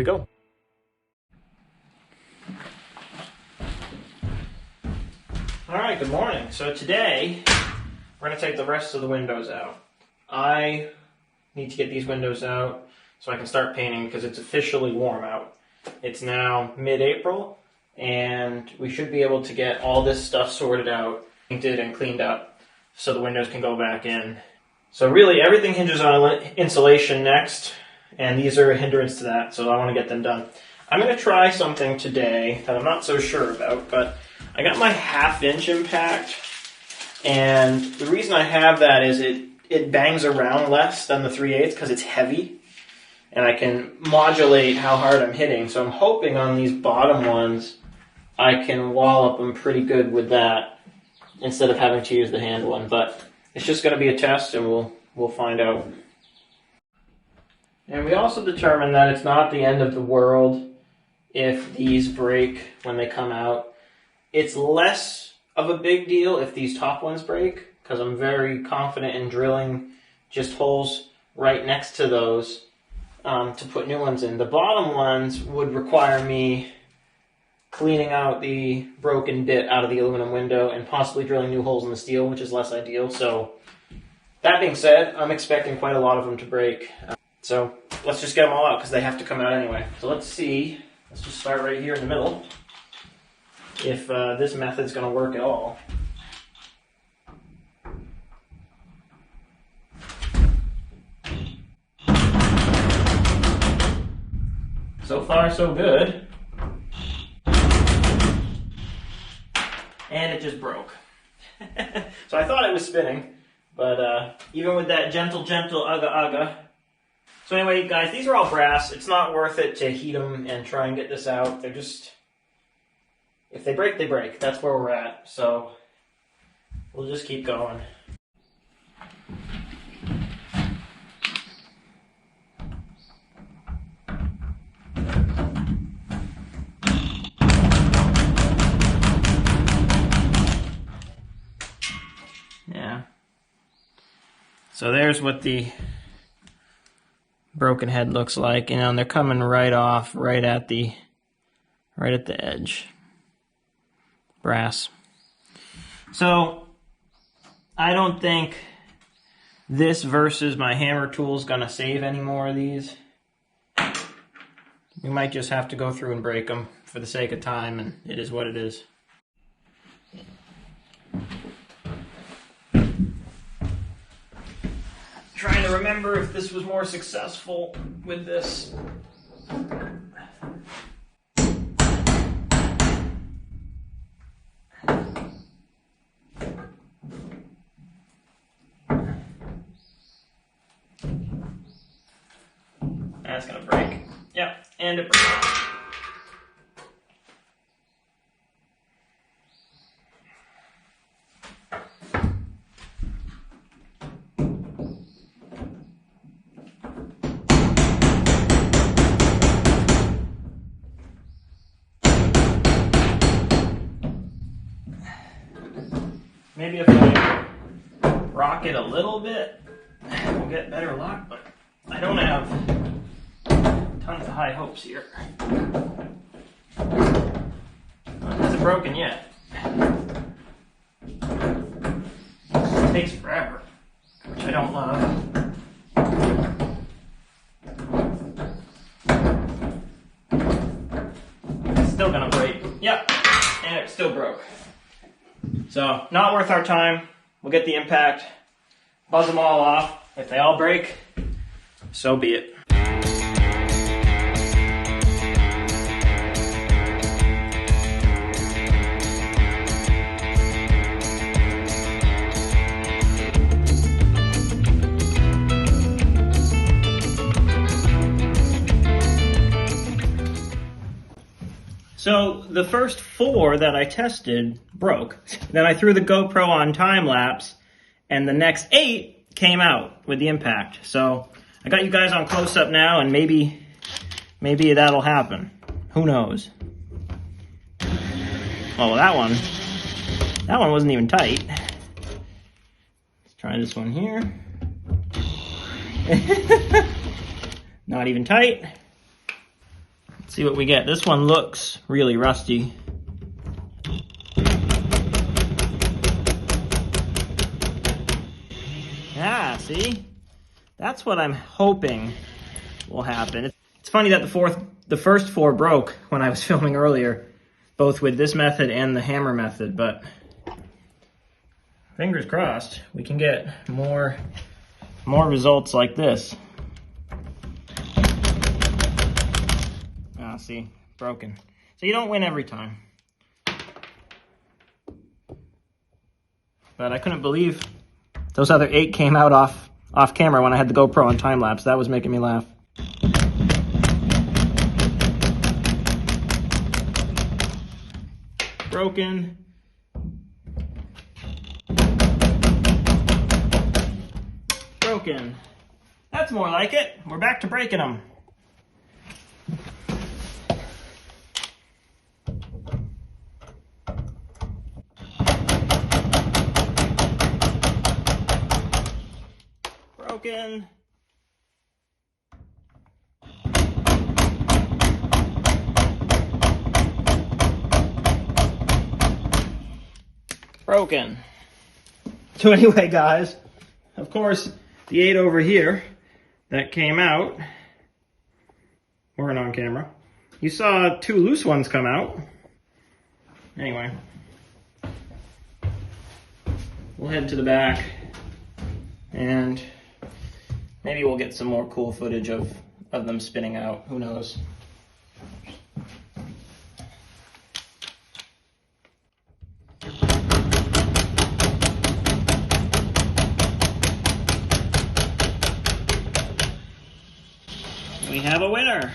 we go. All right, good morning. So today, we're going to take the rest of the windows out. I need to get these windows out so I can start painting because it's officially warm out. It's now mid-April, and we should be able to get all this stuff sorted out, painted and cleaned up so the windows can go back in. So really, everything hinges on insulation next, and these are a hindrance to that, so I want to get them done. I'm going to try something today that I'm not so sure about, but I got my 1/2 inch impact, and the reason I have that is it bangs around less than the 3/8 because it's heavy, and I can modulate how hard I'm hitting. So I'm hoping on these bottom ones I can wallop them pretty good with that instead of having to use the hand one. But it's just going to be a test, and we'll find out. And we also determined that it's not the end of the world if these break when they come out. It's less of a big deal if these top ones break, because I'm very confident in drilling just holes right next to those to put new ones in. The bottom ones would require me cleaning out the broken bit out of the aluminum window and possibly drilling new holes in the steel, which is less ideal. So that being said, I'm expecting quite a lot of them to break. So let's just get them all out because they have to come out anyway. So let's see. Let's just start right here in the middle. If this method's going to work at all. So far, so good. And it just broke. So I thought it was spinning, but even with that gentle ugga. So anyway, guys, these are all brass. It's not worth it to heat them and try and get this out. They're just... if they break, they break. That's where we're at. So we'll just keep going. Yeah. So there's what the broken head looks like, and they're coming right off, right at the edge. Brass. So I don't think this versus my hammer tool is going to save any more of these. We might just have to go through and break them for the sake of time, and it is what it is. Trying to remember if this was more successful with this. That's gonna break. Yep, and it broke. Maybe if I rock it a little bit, we'll get better luck, but I don't have tons of high hopes here. It hasn't broken yet. It takes forever, which I don't love. It's still gonna break. Yep, and it still broke. So, not worth our time. We'll get the impact, buzz them all off. If they all break, so be it. So the first 4 that I tested broke. Then I threw the GoPro on time lapse, and the next 8 came out with the impact. So I got you guys on close up now, and maybe that'll happen. Who knows? Oh, well, that one wasn't even tight. Let's try this one here. Not even tight. Let's see what we get. This one looks really rusty. Ah, see? That's what I'm hoping will happen. It's funny that the first four broke when I was filming earlier, both with this method and the hammer method, but fingers crossed we can get more results like this. Ah, see, broken. So you don't win every time. But I couldn't believe those other 8 came out off camera when I had the GoPro on time lapse. That was making me laugh. Broken. Broken. That's more like it. We're back to breaking them. Broken. Broken. So anyway, guys, of course, the 8 over here that came out weren't on camera. You saw 2 loose ones come out. Anyway, we'll head to the back and maybe we'll get some more cool footage of them spinning out. Who knows? We have a winner.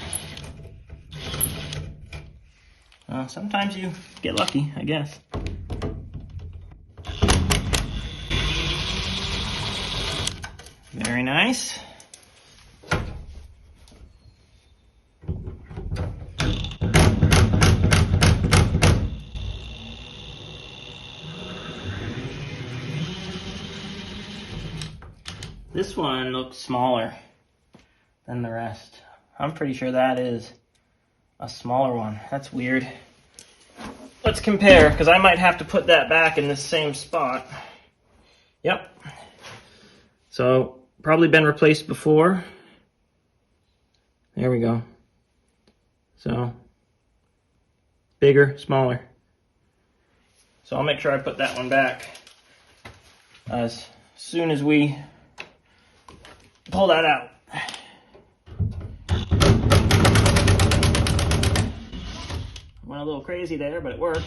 Sometimes you get lucky, I guess. Very nice. This one looks smaller than the rest. I'm pretty sure that is a smaller one. That's weird. Let's compare, because I might have to put that back in the same spot. Yep. So, probably been replaced before. There we go. So, bigger, smaller. So I'll make sure I put that one back as soon as we pull that out. Went a little crazy there, but it worked.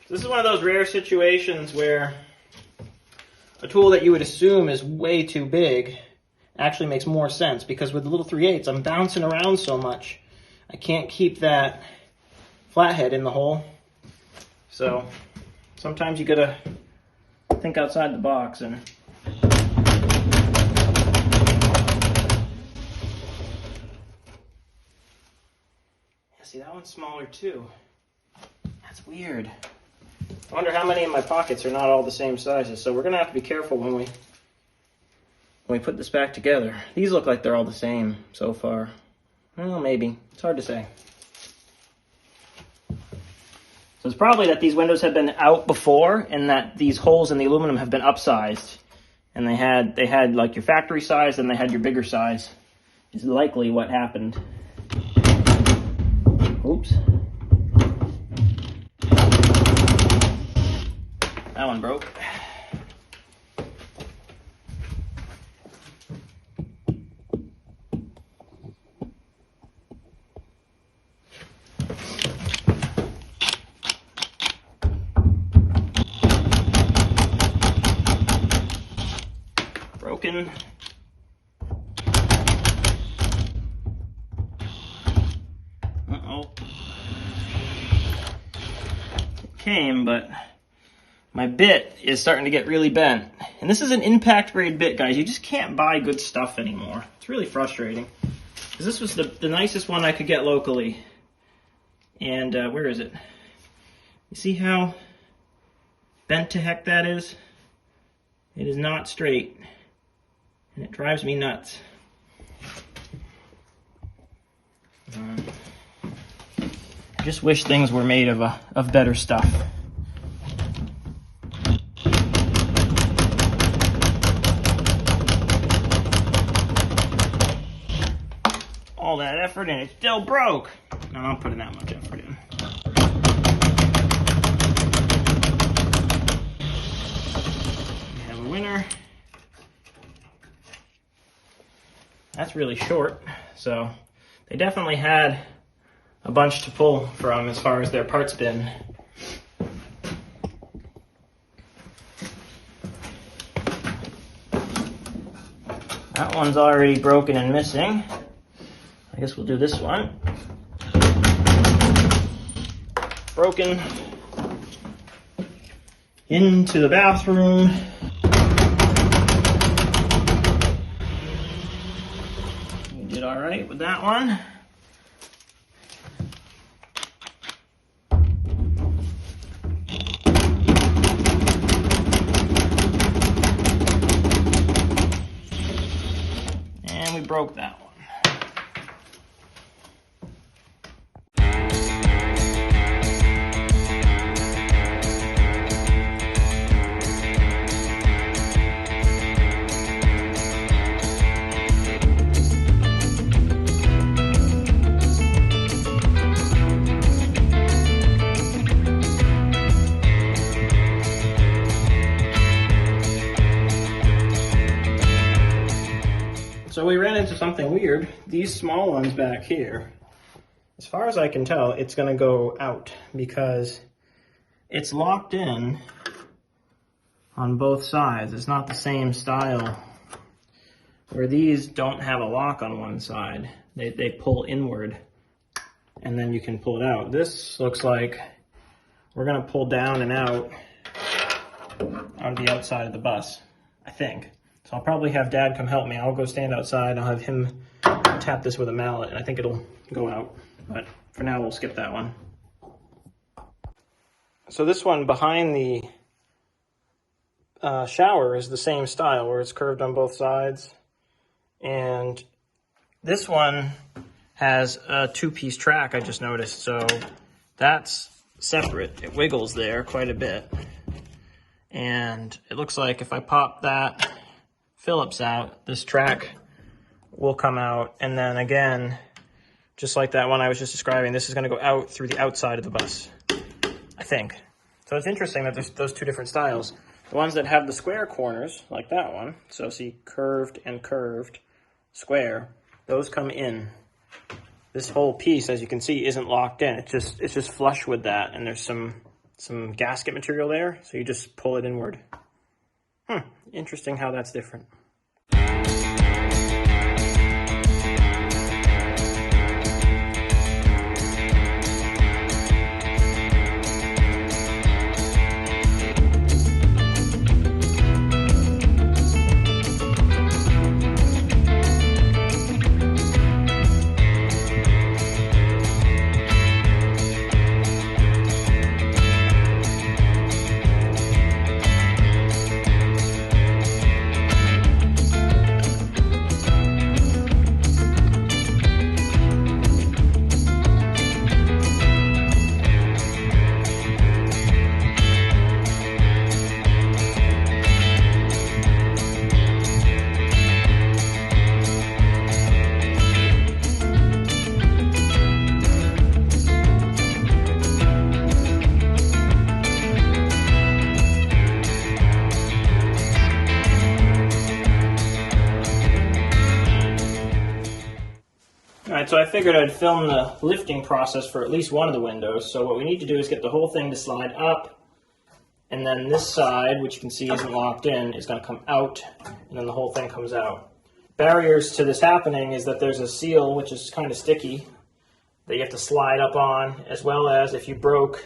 This is one of those rare situations where a tool that you would assume is way too big actually makes more sense, because with the little 3/8 I'm bouncing around so much I can't keep that flathead in the hole. So sometimes you gotta think outside the box. And see, that one's smaller too. That's weird. I wonder how many of my pockets are not all the same sizes. So we're gonna have to be careful when we put this back together. These look like they're all the same so far. Well, maybe. It's hard to say. So it's probably that these windows have been out before, and that these holes in the aluminum have been upsized. And they had like your factory size, and they had your bigger size. Is likely what happened. Oops. That one broke. Broken. Uh-oh. It came, but my bit is starting to get really bent. And this is an impact grade bit, guys. You just can't buy good stuff anymore. It's really frustrating. Because this was the nicest one I could get locally. And where is it? You see how bent to heck that is? It is not straight. And it drives me nuts. I just wish things were made of better stuff. All that effort and it still broke. No, I'm not putting that much effort in. We have a winner. That's really short, so they definitely had a bunch to pull from as far as their parts bin. That one's already broken and missing. I guess we'll do this one. Broken. Into the bathroom. We did all right with that one. And we broke that one. So we ran into something weird. These small ones back here, as far as I can tell, it's going to go out because it's locked in on both sides. It's not the same style where these don't have a lock on one side. They pull inward and then you can pull it out. This looks like we're going to pull down and out on the outside of the bus, I think. So I'll probably have Dad come help me. I'll go stand outside. I'll have him tap this with a mallet, and I think it'll go out. But for now, we'll skip that one. So this one behind the shower is the same style, where it's curved on both sides. And this one has a two-piece track, I just noticed. So that's separate. It wiggles there quite a bit. And it looks like if I pop that Phillips out, this track will come out, and then again, just like that one I was just describing, this is going to go out through the outside of the bus, I think. So it's interesting that there's those two different styles. The ones that have the square corners, like that one, so see curved and curved, square, those come in. This whole piece, as you can see, isn't locked in. It's just flush with that, and there's some gasket material there, so you just pull it inward. Interesting how that's different. Alright, so I figured I'd film the lifting process for at least one of the windows. So what we need to do is get the whole thing to slide up, and then this side, which you can see isn't locked in, is going to come out, and then the whole thing comes out. Barriers to this happening is that there's a seal, which is kind of sticky, that you have to slide up on, as well as if you broke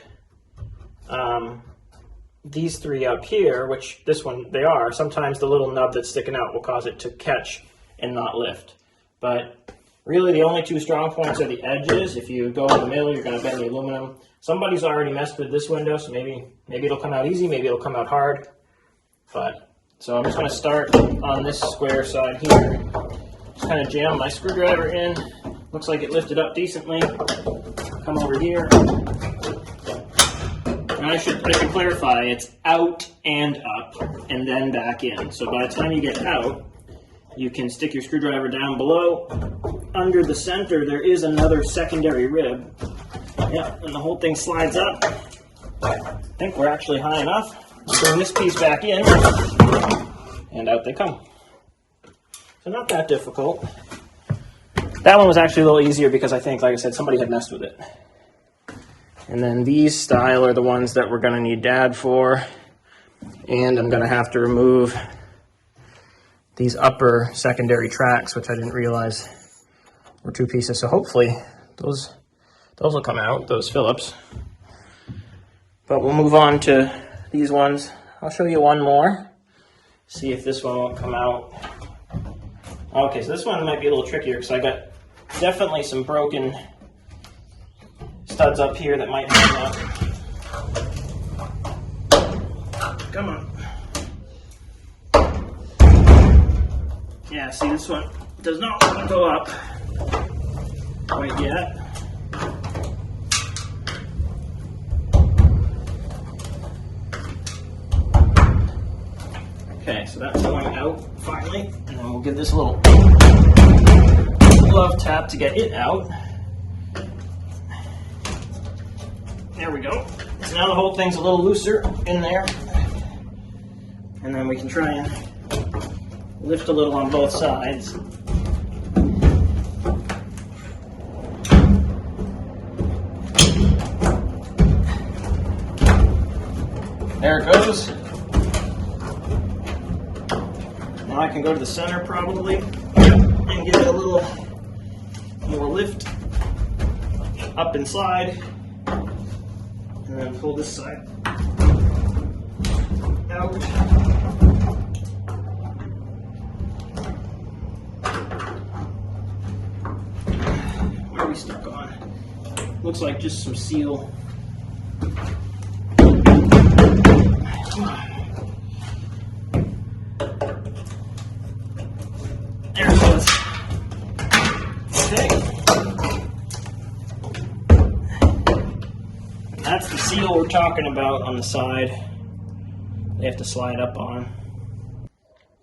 these three up here, which this one they are, sometimes the little nub that's sticking out will cause it to catch and not lift. But really, the only two strong points are the edges. If you go in the middle, you're going to bend the aluminum. Somebody's already messed with this window, so maybe it'll come out easy, maybe it'll come out hard. So I'm just going to start on this square side here. Just kind of jam my screwdriver in Looks like it lifted up decently. Come over here. And I should clarify, it's out and up and then back in. So by the time you get out, you can stick your screwdriver down below. Under the center, there is another secondary rib. Yeah, and the whole thing slides up. I think we're actually high enough. Bring this piece back in, and out they come. So not that difficult. That one was actually a little easier because I think, like I said, somebody had messed with it. And then these style are the ones that we're going to need Dad for. And I'm going to have to remove these upper secondary tracks, which I didn't realize were 2 pieces. So hopefully those will come out, those Phillips. But we'll move on to these ones. I'll show you one more. See if this one won't come out. Okay, so this one might be a little trickier because I got definitely some broken studs up here that might hang up. Come on. Yeah, see, this one does not want to go up quite yet. Okay, so that's going out finally, and then we'll give this a little glove tap to get it out. There we go. So now the whole thing's a little looser in there, and then we can try and lift a little on both sides. There it goes. Now I can go to the center probably and give it a little more lift up and slide, and then pull this side out. What are we stuck on? Looks like just some seal. There it goes. Okay. And that's the seal we're talking about on the side. They have to slide up on.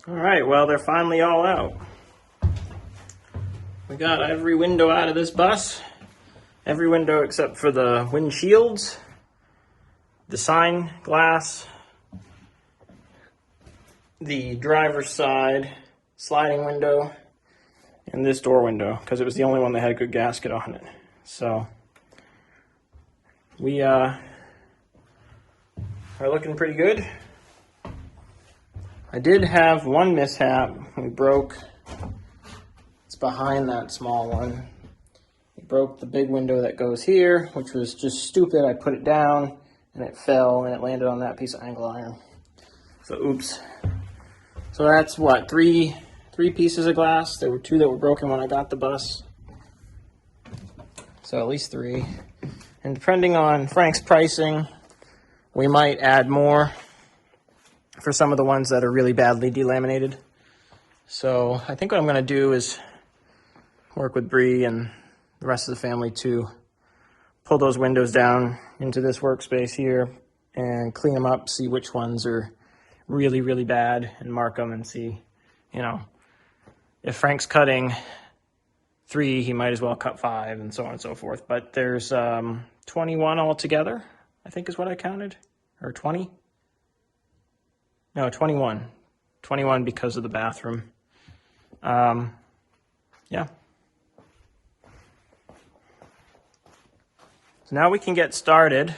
All right, well, they're finally all out. We got every window out of this bus. Every window except for the windshields, the sign glass, the driver's side sliding window, and this door window, because it was the only one that had a good gasket on it. So we are looking pretty good. I did have one mishap. We broke, it's behind that small one. We broke the big window that goes here, which was just stupid. I put it down and it fell and it landed on that piece of angle iron. So oops. So that's what, three pieces of glass. There were 2 that were broken when I got the bus. So at least 3. And depending on Frank's pricing, we might add more for some of the ones that are really badly delaminated. So I think what I'm going to do is work with Bree and the rest of the family to pull those windows down into this workspace here and clean them up, see which ones are really, really bad, and mark them and see, you know, if Frank's cutting 3, he might as well cut 5 and so on and so forth. But there's 21 altogether, I think is what I counted, or 20? No, 21. 21 because of the bathroom. Yeah. So now we can get started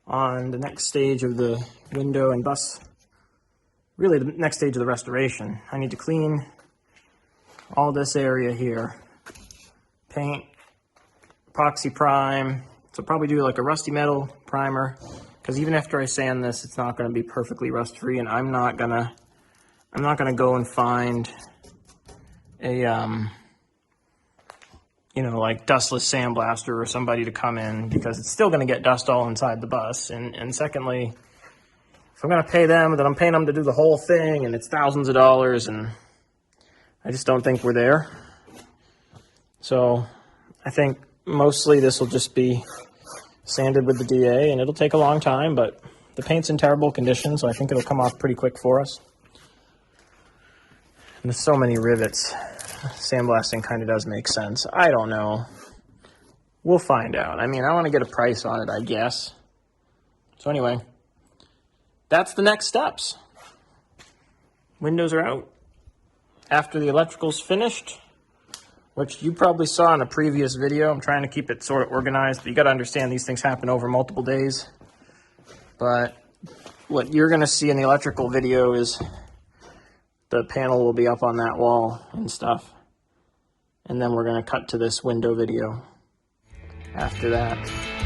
on the next stage of the window and bus, really the next stage of the restoration. I need to clean all this area here, paint, epoxy prime, so probably do like a rusty metal primer, because even after I sand this, it's not going to be perfectly rust free, and I'm not gonna go and find a you know, like dustless sandblaster or somebody to come in, because it's still going to get dust all inside the bus. And secondly, if I'm going to pay them, then I'm paying them to do the whole thing, and it's thousands of dollars, and I just don't think we're there. So I think mostly this will just be sanded with the DA, and it'll take a long time, but the paint's in terrible condition, so I think it'll come off pretty quick for us. And there's so many rivets. Sandblasting kind of does make sense. I don't know. We'll find out. I mean, I want to get a price on it, I guess. So anyway, that's the next steps. Windows are out. After the electrical's finished, which you probably saw in a previous video. I'm trying to keep it sort of organized, but you got to understand these things happen over multiple days. But what you're going to see in the electrical video is the panel will be up on that wall and stuff. And then we're going to cut to this window video after that.